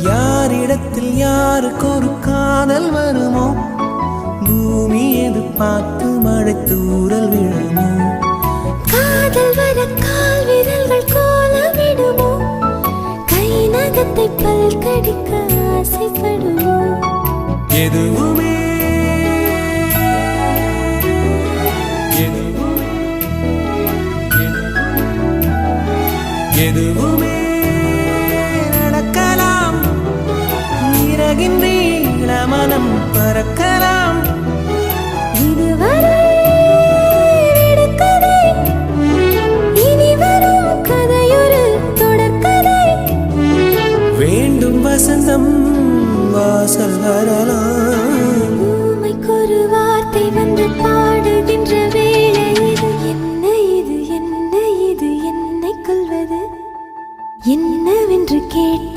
யாரிடத்தில் யாருக்கு ஒரு காதல் வருமோ, பூமி எதிர்பார்த்து மழை தூறல் விழுமோ, காதல் வர கால் விரல்கள் கோலமிடுமோ, கை நகத்தை பல் கடிக்க ஆசைப்படுமோ, எதுவுமே எதுவுமே நடக்கலாம், இறகின் நீள மனம் பறக்கலாம். இதுவரை விடுகதை, இனி வரும் கதையொரு தொடர்கதை. வேண்டும் வசந்தம் வாசல் வரலாம்.